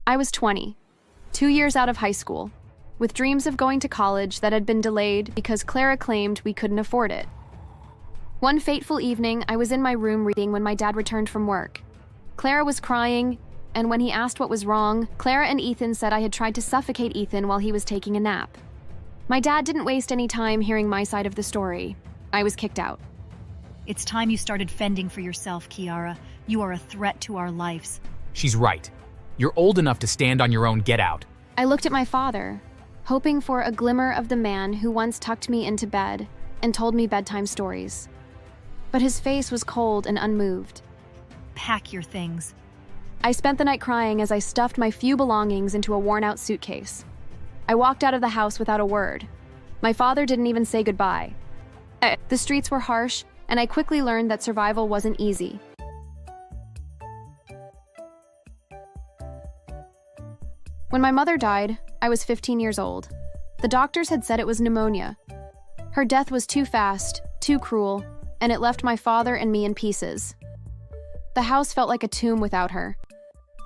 I was 20, 2 years out of high school, with dreams of going to college that had been delayed because Clara claimed we couldn't afford it. One fateful evening, I was in my room reading when my dad returned from work. Clara was crying, and when he asked what was wrong, Clara and Ethan said I had tried to suffocate Ethan while he was taking a nap. My dad didn't waste any time hearing my side of the story. I was kicked out. It's time you started fending for yourself, Kiara. You are a threat to our lives. She's right. You're old enough to stand on your own. Get out. I looked at my father, hoping for a glimmer of the man who once tucked me into bed and told me bedtime stories. But his face was cold and unmoved. Pack your things. I spent the night crying as I stuffed my few belongings into a worn-out suitcase. I walked out of the house without a word. My father didn't even say goodbye. The streets were harsh, and I quickly learned that survival wasn't easy. When my mother died, I was 15 years old. The doctors had said it was pneumonia. Her death was too fast, too cruel, and it left my father and me in pieces. The house felt like a tomb without her.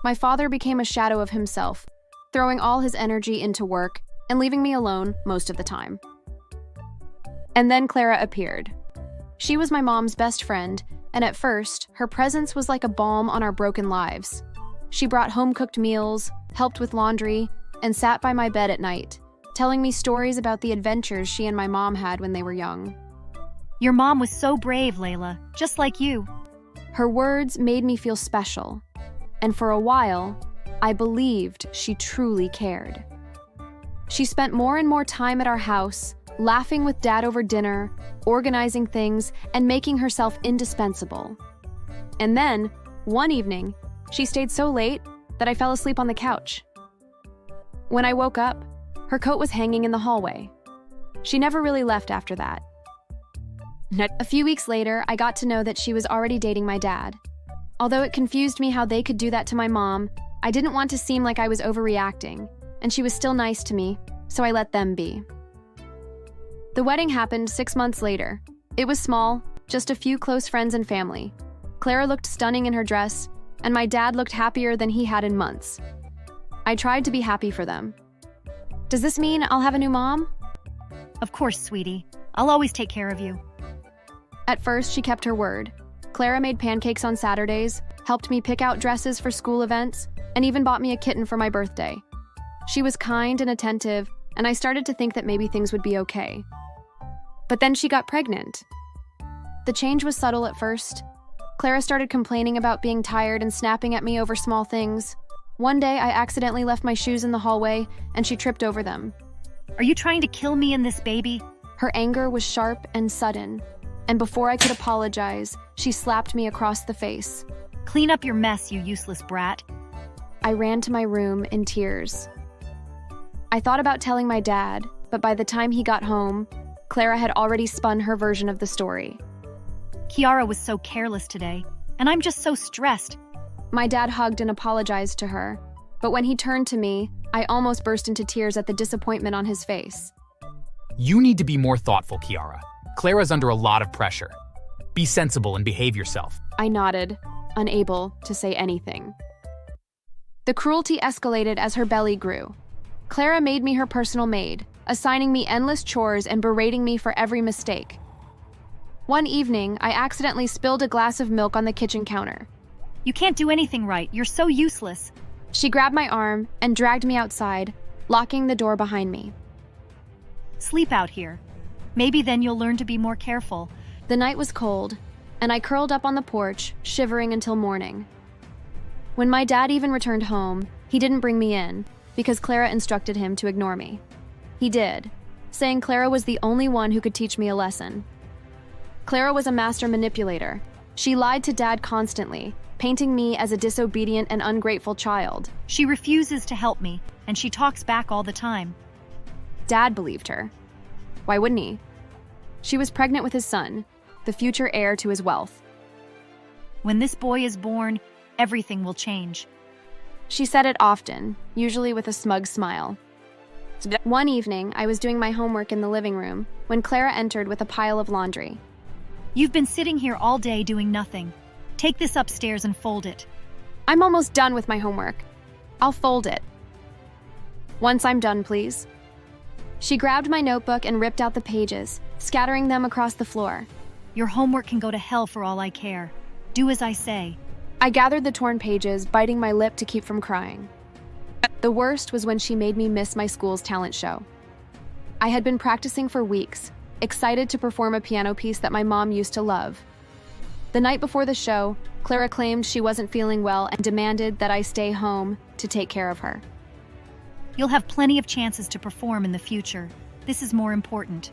My father became a shadow of himself, throwing all his energy into work and leaving me alone most of the time. And then Clara appeared. She was my mom's best friend, and at first, her presence was like a balm on our broken lives. She brought home-cooked meals, helped with laundry, and sat by my bed at night, telling me stories about the adventures she and my mom had when they were young. Your mom was so brave, Layla, just like you. Her words made me feel special, and for a while, I believed she truly cared. She spent more and more time at our house, laughing with Dad over dinner, organizing things, and making herself indispensable. And then, one evening, she stayed so late that I fell asleep on the couch. When I woke up, her coat was hanging in the hallway. She never really left after that. A few weeks later, I got to know that she was already dating my dad. Although it confused me how they could do that to my mom, I didn't want to seem like I was overreacting, and she was still nice to me, so I let them be. The wedding happened 6 months later. It was small, just a few close friends and family. Clara looked stunning in her dress, and my dad looked happier than he had in months. I tried to be happy for them. Does this mean I'll have a new mom? Of course, sweetie. I'll always take care of you. At first, she kept her word. Clara made pancakes on Saturdays, helped me pick out dresses for school events, and even bought me a kitten for my birthday. She was kind and attentive, and I started to think that maybe things would be okay. But then she got pregnant. The change was subtle at first. Clara started complaining about being tired and snapping at me over small things. One day, I accidentally left my shoes in the hallway, and she tripped over them. Are you trying to kill me and this baby? Her anger was sharp and sudden, and before I could apologize, she slapped me across the face. Clean up your mess, you useless brat. I ran to my room in tears. I thought about telling my dad, but by the time he got home, Clara had already spun her version of the story. Kiara was so careless today, and I'm just so stressed. My dad hugged and apologized to her, but when he turned to me, I almost burst into tears at the disappointment on his face. You need to be more thoughtful, Kiara. Clara's under a lot of pressure. Be sensible and behave yourself. I nodded, unable to say anything. The cruelty escalated as her belly grew. Clara made me her personal maid, assigning me endless chores and berating me for every mistake. One evening, I accidentally spilled a glass of milk on the kitchen counter. You can't do anything right. You're so useless. She grabbed my arm and dragged me outside, locking the door behind me. Sleep out here. Maybe then you'll learn to be more careful. The night was cold, and I curled up on the porch, shivering until morning. When my dad even returned home, he didn't bring me in, because Clara instructed him to ignore me. He did, saying Clara was the only one who could teach me a lesson. Clara was a master manipulator. She lied to Dad constantly, painting me as a disobedient and ungrateful child. She refuses to help me, and she talks back all the time. Dad believed her. Why wouldn't he? She was pregnant with his son, the future heir to his wealth. When this boy is born, everything will change. She said it often, usually with a smug smile. One evening, I was doing my homework in the living room when Clara entered with a pile of laundry. You've been sitting here all day doing nothing. Take this upstairs and fold it. I'm almost done with my homework. I'll fold it. Once I'm done, please. She grabbed my notebook and ripped out the pages, scattering them across the floor. Your homework can go to hell for all I care. Do as I say. I gathered the torn pages, biting my lip to keep from crying. The worst was when she made me miss my school's talent show. I had been practicing for weeks, excited to perform a piano piece that my mom used to love. The night before the show, Clara claimed she wasn't feeling well and demanded that I stay home to take care of her. You'll have plenty of chances to perform in the future. This is more important.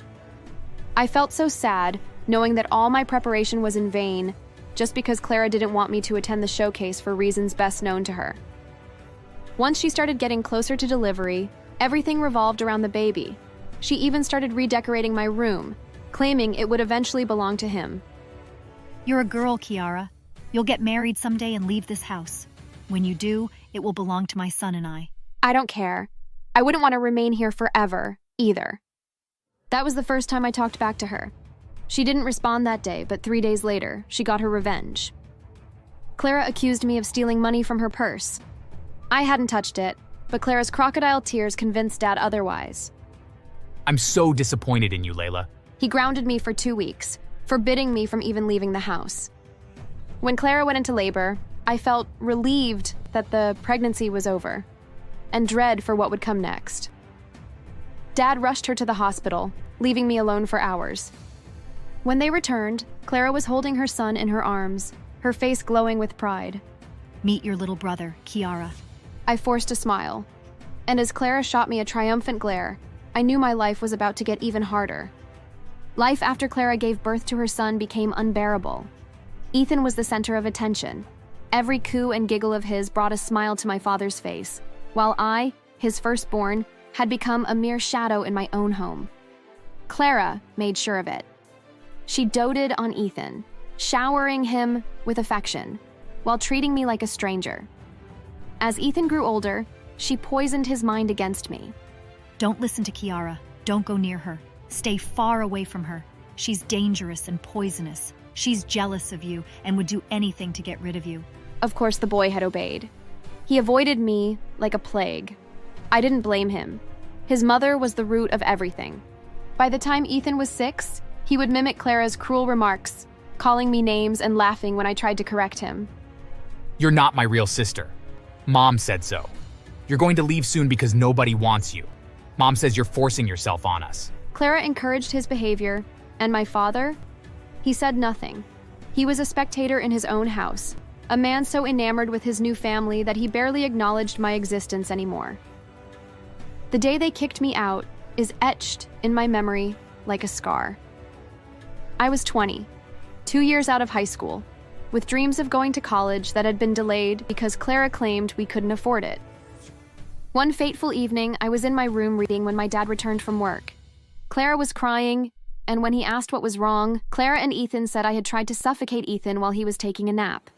I felt so sad, knowing that all my preparation was in vain, just because Clara didn't want me to attend the showcase for reasons best known to her. Once she started getting closer to delivery, everything revolved around the baby. She even started redecorating my room, claiming it would eventually belong to him. You're a girl, Clara. You'll get married someday and leave this house. When you do, it will belong to my son and I. I don't care. I wouldn't want to remain here forever, either. That was the first time I talked back to her. She didn't respond that day, but 3 days later, she got her revenge. Clara accused me of stealing money from her purse. I hadn't touched it, but Clara's crocodile tears convinced Dad otherwise. I'm so disappointed in you, Layla. He grounded me for 2 weeks, forbidding me from even leaving the house. When Clara went into labor, I felt relieved that the pregnancy was over, and dread for what would come next. Dad rushed her to the hospital, leaving me alone for hours. When they returned, Clara was holding her son in her arms, her face glowing with pride. Meet your little brother, Clara. I forced a smile, and as Clara shot me a triumphant glare, I knew my life was about to get even harder. Life after Clara gave birth to her son became unbearable. Ethan was the center of attention. Every coo and giggle of his brought a smile to my father's face, while I, his firstborn, had become a mere shadow in my own home. Clara made sure of it. She doted on Ethan, showering him with affection, while treating me like a stranger. As Ethan grew older, she poisoned his mind against me. Don't listen to Clara. Don't go near her. Stay far away from her. She's dangerous and poisonous. She's jealous of you and would do anything to get rid of you. Of course, the boy had obeyed. He avoided me like a plague. I didn't blame him. His mother was the root of everything. By the time Ethan was 6, he would mimic Clara's cruel remarks, calling me names and laughing when I tried to correct him. You're not my real sister. Mom said so. You're going to leave soon because nobody wants you. Mom says you're forcing yourself on us. Clara encouraged his behavior, and my father? He said nothing. He was a spectator in his own house, a man so enamored with his new family that he barely acknowledged my existence anymore. The day they kicked me out is etched in my memory like a scar. I was 20, 2 years out of high school, with dreams of going to college that had been delayed because Clara claimed we couldn't afford it. One fateful evening, I was in my room reading when my dad returned from work. Clara was crying, and when he asked what was wrong, Clara and Ethan said I had tried to suffocate Ethan while he was taking a nap.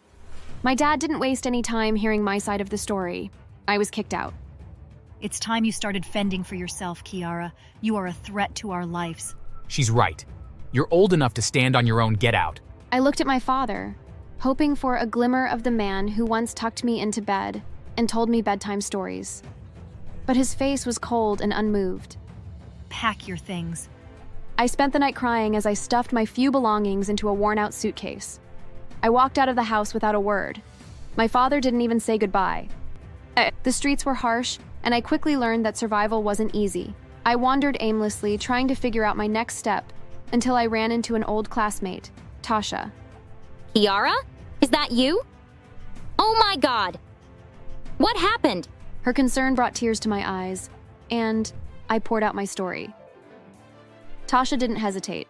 My dad didn't waste any time hearing my side of the story. I was kicked out. It's time you started fending for yourself, Clara. You are a threat to our lives. She's right. You're old enough to stand on your own. Get out. I looked at my father, hoping for a glimmer of the man who once tucked me into bed and told me bedtime stories. But his face was cold and unmoved. Pack your things. I spent the night crying as I stuffed my few belongings into a worn-out suitcase. I walked out of the house without a word. My father didn't even say goodbye. The streets were harsh, and I quickly learned that survival wasn't easy. I wandered aimlessly, trying to figure out my next step, until I ran into an old classmate, Tasha. Clara? Is that you? Oh my God! What happened? Her concern brought tears to my eyes, and I poured out my story. Tasha didn't hesitate.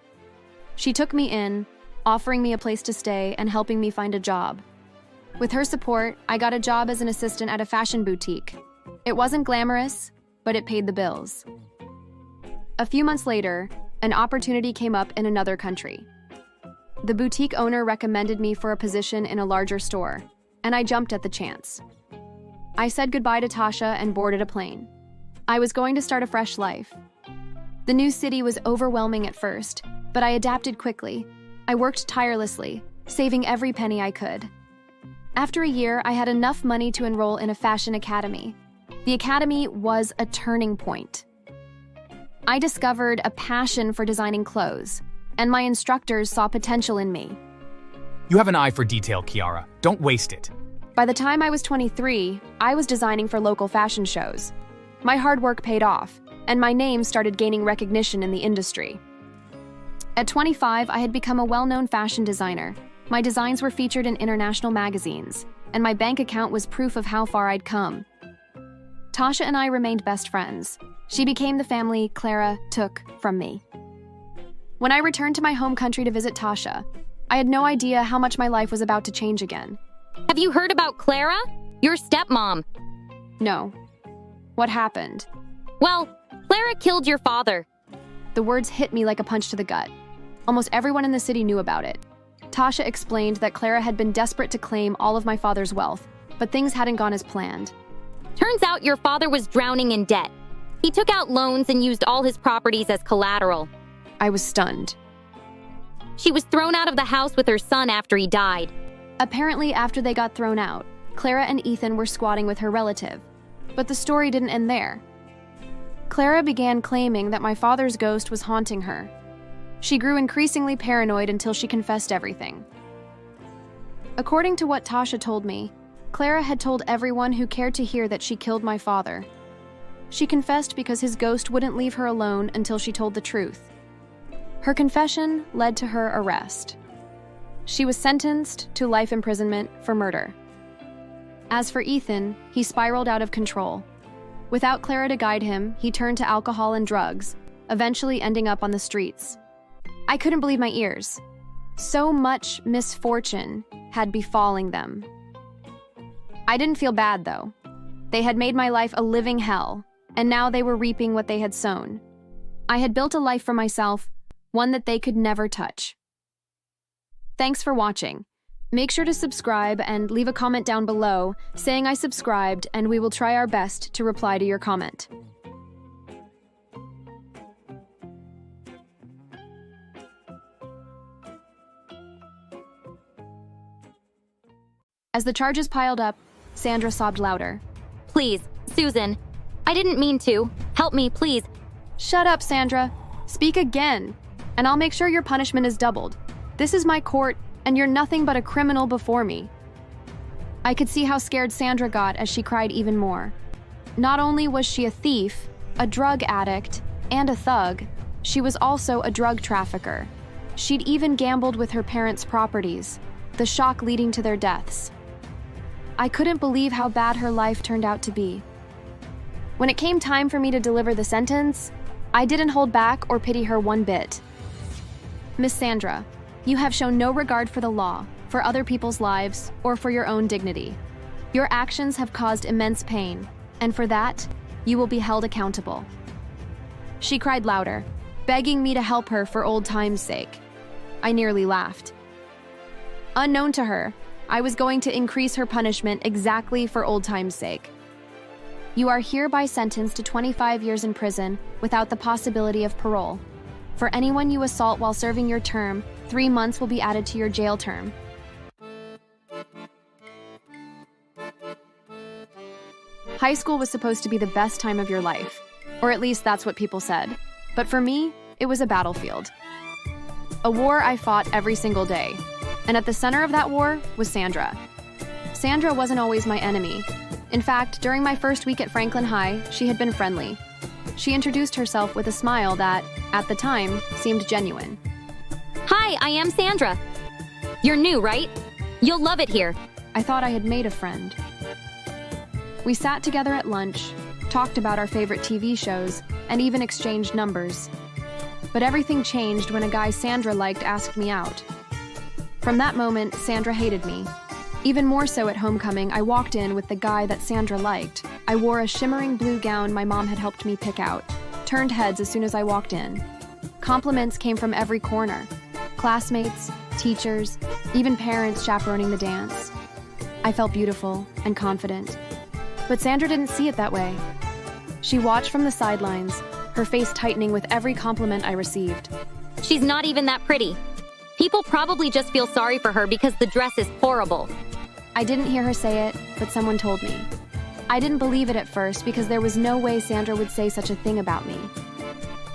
She took me in, offering me a place to stay and helping me find a job. With her support, I got a job as an assistant at a fashion boutique. It wasn't glamorous, but it paid the bills. A few months later, an opportunity came up in another country. The boutique owner recommended me for a position in a larger store, and I jumped at the chance. I said goodbye to Tasha and boarded a plane. I was going to start a fresh life. The new city was overwhelming at first, but I adapted quickly. I worked tirelessly, saving every penny I could. After a year, I had enough money to enroll in a fashion academy. The academy was a turning point. I discovered a passion for designing clothes, and my instructors saw potential in me. You have an eye for detail, Clara. Don't waste it. By the time I was 23, I was designing for local fashion shows. My hard work paid off, and my name started gaining recognition in the industry. At 25, I had become a well-known fashion designer. My designs were featured in international magazines, and my bank account was proof of how far I'd come. Tasha and I remained best friends. She became the family Clara took from me. When I returned to my home country to visit Tasha, I had no idea how much my life was about to change again. Have you heard about Clara? Your stepmom. No. What happened? Well, Clara killed your father. The words hit me like a punch to the gut. Almost everyone in the city knew about it. Tasha explained that Clara had been desperate to claim all of my father's wealth, but things hadn't gone as planned. Turns out your father was drowning in debt. He took out loans and used all his properties as collateral. I was stunned. She was thrown out of the house with her son after he died. Apparently, after they got thrown out, Clara and Ethan were squatting with her relative. But the story didn't end there. Clara began claiming that my father's ghost was haunting her. She grew increasingly paranoid until she confessed everything. According to what Tasha told me, Clara had told everyone who cared to hear that she killed my father. She confessed because his ghost wouldn't leave her alone until she told the truth. Her confession led to her arrest. She was sentenced to life imprisonment for murder. As for Ethan, he spiraled out of control. Without Clara to guide him, he turned to alcohol and drugs, eventually ending up on the streets. I couldn't believe my ears. So much misfortune had befalling them. I didn't feel bad, though. They had made my life a living hell, and now they were reaping what they had sown. I had built a life for myself, one that they could never touch. Thanks for watching. Make sure to subscribe and leave a comment down below saying I subscribed, and we will try our best to reply to your comment. As the charges piled up, Sandra sobbed louder. Please, Susan. I didn't mean to. Help me, please. Shut up, Sandra. Speak again, and I'll make sure your punishment is doubled. This is my court, and you're nothing but a criminal before me. I could see how scared Sandra got as she cried even more. Not only was she a thief, a drug addict, and a thug, she was also a drug trafficker. She'd even gambled with her parents' properties, the shock leading to their deaths. I couldn't believe how bad her life turned out to be. When it came time for me to deliver the sentence, I didn't hold back or pity her one bit. Miss Sandra, you have shown no regard for the law, for other people's lives, or for your own dignity. Your actions have caused immense pain, and for that, you will be held accountable. She cried louder, begging me to help her for old time's sake. I nearly laughed. Unknown to her, I was going to increase her punishment exactly for old time's sake. You are hereby sentenced to 25 years in prison without the possibility of parole. For anyone you assault while serving your term, 3 months will be added to your jail term. High school was supposed to be the best time of your life, or at least that's what people said. But for me, it was a battlefield. A war I fought every single day. And at the center of that war was Sandra. Sandra wasn't always my enemy. In fact, during my first week at Franklin High, she had been friendly. She introduced herself with a smile that, at the time, seemed genuine. Hi, I am Sandra. You're new, right? You'll love it here. I thought I had made a friend. We sat together at lunch, talked about our favorite TV shows, and even exchanged numbers. But everything changed when a guy Sandra liked asked me out. From that moment, Sandra hated me. Even more so at homecoming, I walked in with the guy that Sandra liked. I wore a shimmering blue gown my mom had helped me pick out, turned heads as soon as I walked in. Compliments came from every corner. Classmates, teachers, even parents chaperoning the dance. I felt beautiful and confident. But Sandra didn't see it that way. She watched from the sidelines, her face tightening with every compliment I received. She's not even that pretty. People probably just feel sorry for her because the dress is horrible. I didn't hear her say it, but someone told me. I didn't believe it at first because there was no way Sandra would say such a thing about me.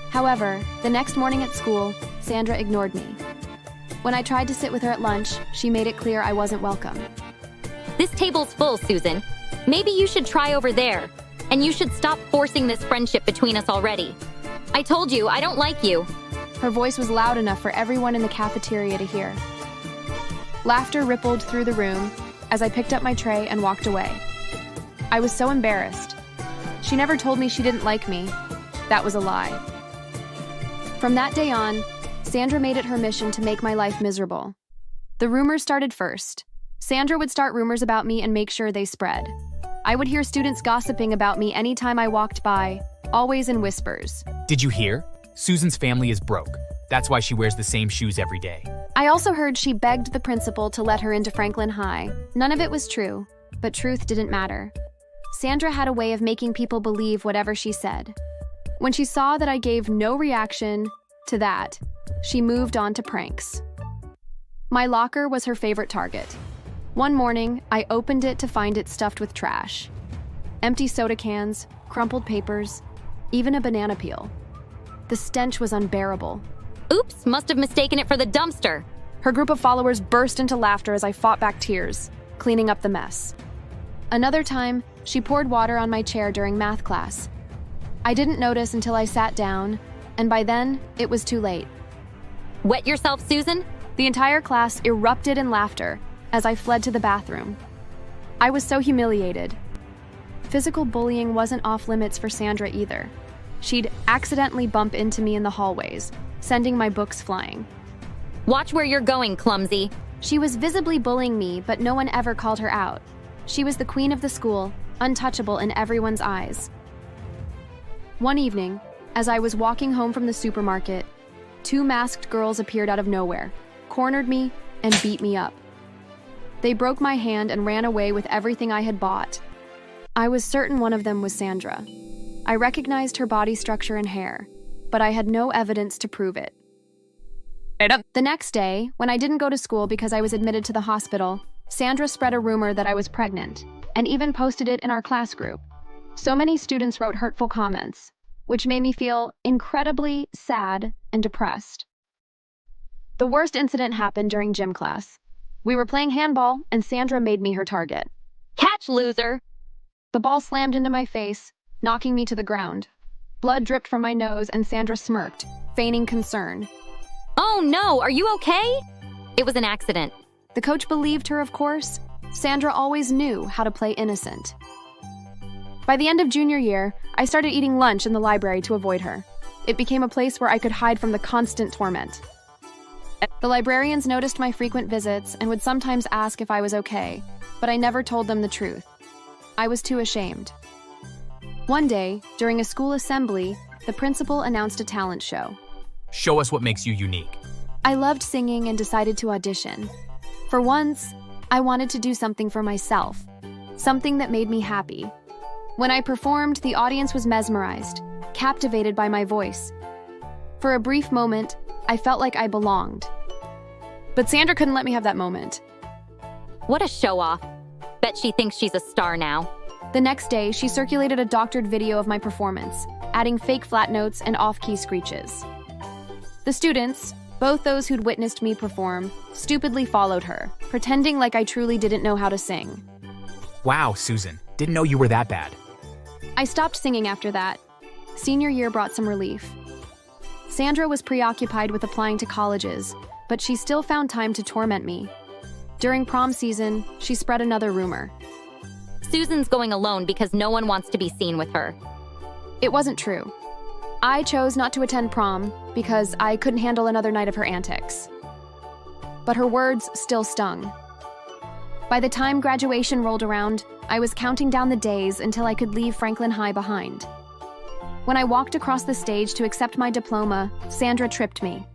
However, the next morning at school, Sandra ignored me. When I tried to sit with her at lunch, she made it clear I wasn't welcome. This table's full, Susan. Maybe you should try over there. And you should stop forcing this friendship between us already. I told you, I don't like you. Her voice was loud enough for everyone in the cafeteria to hear. Laughter rippled through the room as I picked up my tray and walked away. I was so embarrassed. She never told me she didn't like me. That was a lie. From that day on, Sandra made it her mission to make my life miserable. The rumors started first. Sandra would start rumors about me and make sure they spread. I would hear students gossiping about me anytime I walked by, always in whispers. Did you hear? Susan's family is broke. That's why she wears the same shoes every day. I also heard she begged the principal to let her into Franklin High. None of it was true, but truth didn't matter. Sandra had a way of making people believe whatever she said. When she saw that I gave no reaction to that, she moved on to pranks. My locker was her favorite target. One morning, I opened it to find it stuffed with trash. Empty soda cans, crumpled papers, even a banana peel. The stench was unbearable. Oops, must have mistaken it for the dumpster. Her group of followers burst into laughter as I fought back tears, cleaning up the mess. Another time, she poured water on my chair during math class. I didn't notice until I sat down, and by then, it was too late. Wet yourself, Susan? The entire class erupted in laughter as I fled to the bathroom. I was so humiliated. Physical bullying wasn't off limits for Sandra either. She'd accidentally bump into me in the hallways, sending my books flying. Watch where you're going, clumsy. She was visibly bullying me, but no one ever called her out. She was the queen of the school, untouchable in everyone's eyes. One evening, as I was walking home from the supermarket, two masked girls appeared out of nowhere, cornered me, and beat me up. They broke my hand and ran away with everything I had bought. I was certain one of them was Sandra. I recognized her body structure and hair, but I had no evidence to prove it. The next day, when I didn't go to school because I was admitted to the hospital, Sandra spread a rumor that I was pregnant, and even posted it in our class group. So many students wrote hurtful comments, which made me feel incredibly sad and depressed. The worst incident happened during gym class. We were playing handball, and Sandra made me her target. Catch, loser! The ball slammed into my face, knocking me to the ground. Blood dripped from my nose, and Sandra smirked, feigning concern. Oh no, are you okay? It was an accident. The coach believed her, of course. Sandra always knew how to play innocent. By the end of junior year, I started eating lunch in the library to avoid her. It became a place where I could hide from the constant torment. The librarians noticed my frequent visits and would sometimes ask if I was okay, but I never told them the truth. I was too ashamed. One day, during a school assembly, the principal announced a talent show. Show us what makes you unique. I loved singing and decided to audition. For once, I wanted to do something for myself, something that made me happy. When I performed, the audience was mesmerized, captivated by my voice. For a brief moment, I felt like I belonged. But Sandra couldn't let me have that moment. What a show-off. Bet she thinks she's a star now. The next day, she circulated a doctored video of my performance, adding fake flat notes and off-key screeches. The students, both those who'd witnessed me perform, stupidly followed her, pretending like I truly didn't know how to sing. Wow, Susan. Didn't know you were that bad. I stopped singing after that. Senior year brought some relief. Sandra was preoccupied with applying to colleges, but she still found time to torment me. During prom season, she spread another rumor. Susan's going alone because no one wants to be seen with her. It wasn't true. I chose not to attend prom because I couldn't handle another night of her antics. But her words still stung. By the time graduation rolled around, I was counting down the days until I could leave Franklin High behind. When I walked across the stage to accept my diploma, Sandra tripped me.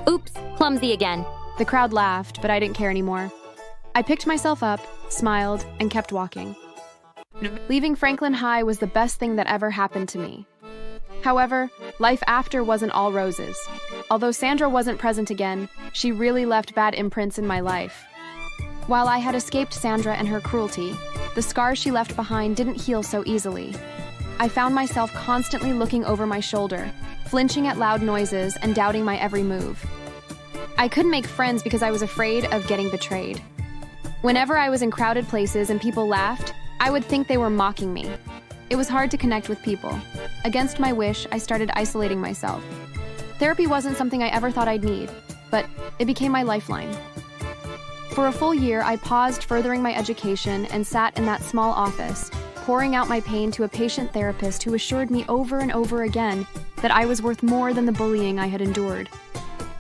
Oops, clumsy again. The crowd laughed, but I didn't care anymore. I picked myself up, smiled, and kept walking. Leaving Franklin High was the best thing that ever happened to me. However, life after wasn't all roses. Although Sandra wasn't present again, she really left bad imprints in my life. While I had escaped Sandra and her cruelty, the scars she left behind didn't heal so easily. I found myself constantly looking over my shoulder, flinching at loud noises and doubting my every move. I couldn't make friends because I was afraid of getting betrayed. Whenever I was in crowded places and people laughed, I would think they were mocking me. It was hard to connect with people. Against my wish, I started isolating myself. Therapy wasn't something I ever thought I'd need, but it became my lifeline. For a full year, I paused furthering my education and sat in that small office, pouring out my pain to a patient therapist who assured me over and over again that I was worth more than the bullying I had endured.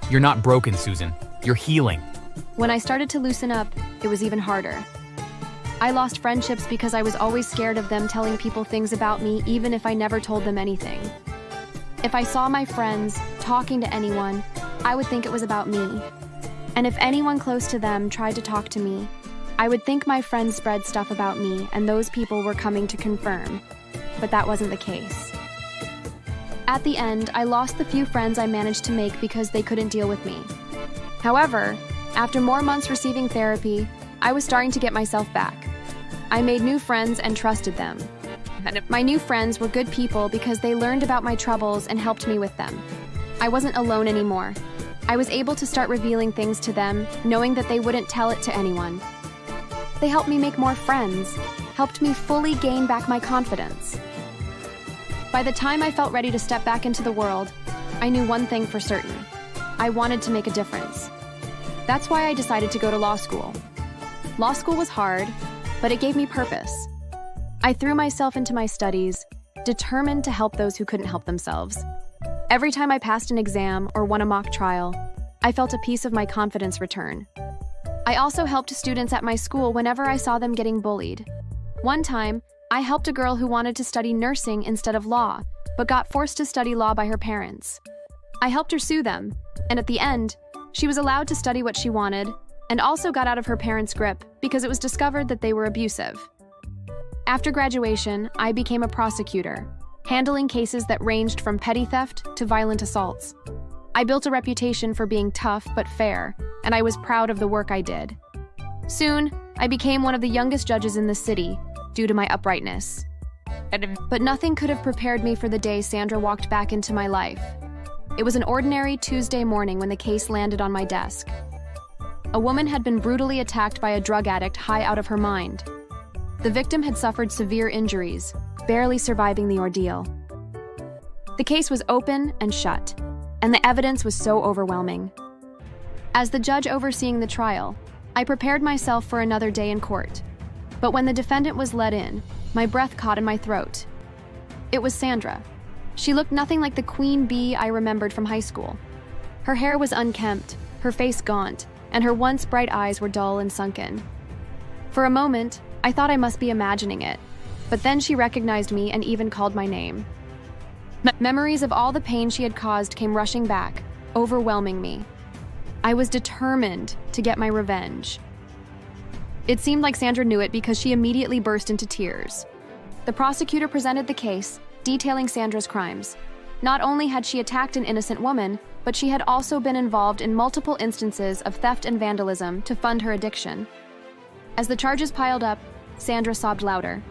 You're not broken, Susan. You're healing. When I started to loosen up, it was even harder. I lost friendships because I was always scared of them telling people things about me, even if I never told them anything. If I saw my friends talking to anyone, I would think it was about me. And if anyone close to them tried to talk to me, I would think my friends spread stuff about me and those people were coming to confirm. But that wasn't the case. At the end, I lost the few friends I managed to make because they couldn't deal with me. However, after more months receiving therapy, I was starting to get myself back. I made new friends and trusted them. My new friends were good people because they learned about my troubles and helped me with them. I wasn't alone anymore. I was able to start revealing things to them, knowing that they wouldn't tell it to anyone. They helped me make more friends, helped me fully gain back my confidence. By the time I felt ready to step back into the world, I knew one thing for certain. I wanted to make a difference. That's why I decided to go to law school. Law school was hard, but it gave me purpose. I threw myself into my studies, determined to help those who couldn't help themselves. Every time I passed an exam or won a mock trial, I felt a piece of my confidence return. I also helped students at my school whenever I saw them getting bullied. One time, I helped a girl who wanted to study nursing instead of law, but got forced to study law by her parents. I helped her sue them, and at the end, she was allowed to study what she wanted, and also got out of her parents' grip because it was discovered that they were abusive. After graduation, I became a prosecutor, handling cases that ranged from petty theft to violent assaults. I built a reputation for being tough but fair, and I was proud of the work I did. Soon, I became one of the youngest judges in the city due to my uprightness. But nothing could have prepared me for the day Sandra walked back into my life. It was an ordinary Tuesday morning when the case landed on my desk. A woman had been brutally attacked by a drug addict high out of her mind. The victim had suffered severe injuries, barely surviving the ordeal. The case was open and shut, and the evidence was so overwhelming. As the judge overseeing the trial, I prepared myself for another day in court. But when the defendant was let in, my breath caught in my throat. It was Sandra. She looked nothing like the queen bee I remembered from high school. Her hair was unkempt, her face gaunt, and her once bright eyes were dull and sunken. For a moment, I thought I must be imagining it, but then she recognized me and even called my name. Memories of all the pain she had caused came rushing back, overwhelming me. I was determined to get my revenge. It seemed like Sandra knew it because she immediately burst into tears. The prosecutor presented the case, detailing Sandra's crimes. Not only had she attacked an innocent woman, but she had also been involved in multiple instances of theft and vandalism to fund her addiction. As the charges piled up, Sandra sobbed louder.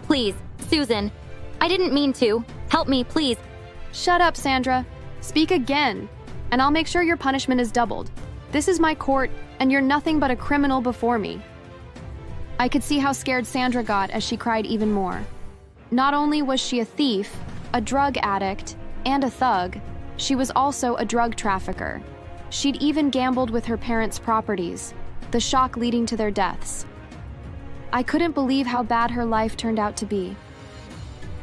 Please, Susan, I didn't mean to. Help me, please. Shut up, Sandra. Speak again, and I'll make sure your punishment is doubled. This is my court, and you're nothing but a criminal before me. I could see how scared Sandra got as she cried even more. Not only was she a thief, a drug addict, and a thug, she was also a drug trafficker. She'd even gambled with her parents' properties, the shock leading to their deaths. I couldn't believe how bad her life turned out to be.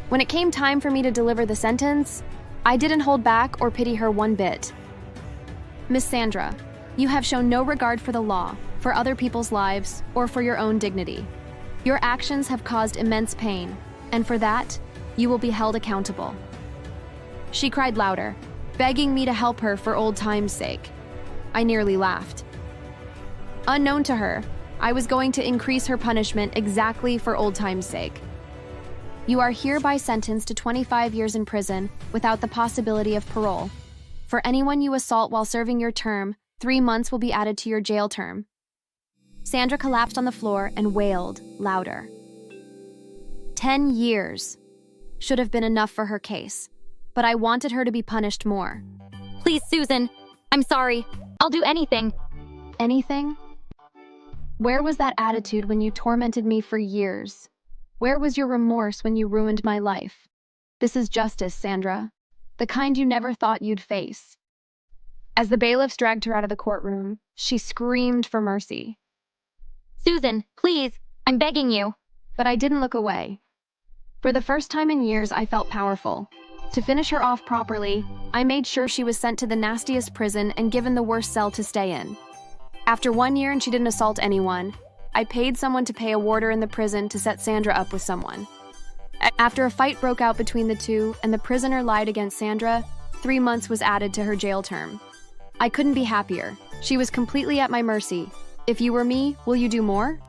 When it came time for me to deliver the sentence, I didn't hold back or pity her one bit. Miss Sandra, you have shown no regard for the law, for other people's lives, or for your own dignity. Your actions have caused immense pain, and for that, you will be held accountable. She cried louder, begging me to help her for old time's sake. I nearly laughed. Unknown to her, I was going to increase her punishment exactly for old time's sake. You are hereby sentenced to 25 years in prison without the possibility of parole. For anyone you assault while serving your term, 3 months will be added to your jail term. Sandra collapsed on the floor and wailed louder. 10 years should have been enough for her case, but I wanted her to be punished more. Please, Susan. I'm sorry. I'll do anything. Anything? Where was that attitude when you tormented me for years? Where was your remorse when you ruined my life? This is justice, Sandra. The kind you never thought you'd face. As the bailiffs dragged her out of the courtroom, she screamed for mercy. Susan, please. I'm begging you. But I didn't look away. For the first time in years, I felt powerful. To finish her off properly, I made sure she was sent to the nastiest prison and given the worst cell to stay in. After 1 year and she didn't assault anyone, I paid someone to pay a warder in the prison to set Sandra up with someone. After a fight broke out between the two and the prisoner lied against Sandra, 3 months was added to her jail term. I couldn't be happier. She was completely at my mercy. If you were me, will you do more?